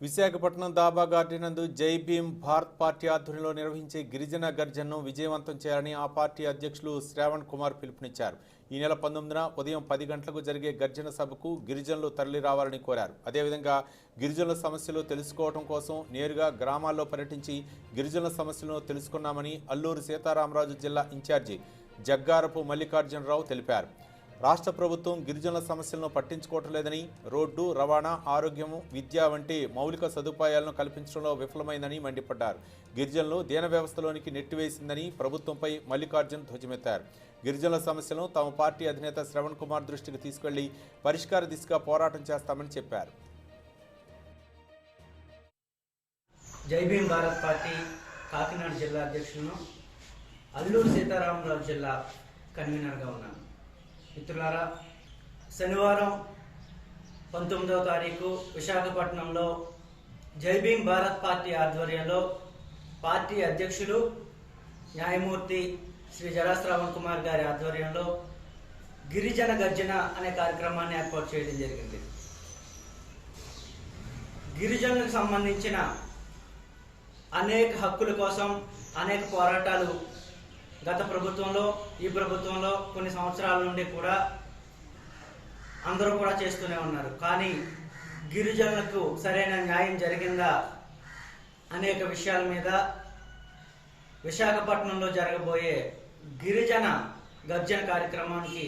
Visakhapatnam dhaba garden నందు జై Bhim Bharat party ఆధ్వర్యంలో నిర్వహించే గిరిజన గర్జనను విజయవంతం చేయాలని ఆ పార్టీ అధ్యక్షులు శ్రావణ్ కుమార్ పిలుపునిచ్చారు. ఈ నెల 19న ఉదయం 10 గంటలకు జరిగే గర్జన సభకు గిరిజనులు తరలి రావాలని కోరారు. అదేవిధంగా గిరిజనుల సమస్యలు తెలుసుకోవడం కోసం నేరుగా గ్రామాల్లో పర్యటించి గిరిజనుల సమస్యలను తెలుసుకున్నామని అల్లూరు సీతారామరాజు జిల్లా ఇన్ఛార్జి జగ్గారపు మల్లికార్జునరావు తెలిపారు. రాష్ట్ర ప్రభుత్వం గిరిజనుల సమస్యలను పట్టించుకోవటం లేదని, రోడ్డు రవాణా, ఆరోగ్యము, విద్య వంటి మౌలిక సదుపాయాలను కల్పించడంలో విఫలమైందని మండిపడ్డారు. గిరిజనులు దీన వ్యవస్థలోనికి నెట్టివేసిందని ప్రభుత్వంపై మల్లికార్జున్ ధ్వజమెత్తారు. గిరిజనుల సమస్యలను తమ పార్టీ అధినేత శ్రవణ్ కుమార్ దృష్టికి తీసుకెళ్లి పరిష్కార దిశగా పోరాటం చేస్తామని చెప్పారు. జై భీమ్ భారత్ పార్టీ కాకినాడ జిల్లా అధ్యక్షులను, అల్లూరు సీతారామరాజు జిల్లా కన్వీనర్గా ఉన్నాను. మిత్రులారా, శనివారం 19వ తారీఖు విశాఖపట్నంలో జై భీమ్ భారత్ పార్టీ ఆధ్వర్యంలో పార్టీ అధ్యక్షులు న్యాయమూర్తి శ్రీ జరా శ్రావణ్ కుమార్ గారి ఆధ్వర్యంలో గిరిజన గర్జన అనే కార్యక్రమాన్ని ఏర్పాటు చేయడం జరిగింది. గిరిజనులకు సంబంధించిన అనేక హక్కుల కోసం అనేక పోరాటాలు గత ప్రభుత్వంలో, ఈ ప్రభుత్వంలో కొన్ని సంవత్సరాల నుండి కూడా అందరూ కూడా చేస్తూనే ఉన్నారు. కానీ గిరిజనులకు సరైన న్యాయం జరిగిందా అనేక విషయాల మీద విశాఖపట్నంలో జరగబోయే గిరిజన గర్జన కార్యక్రమానికి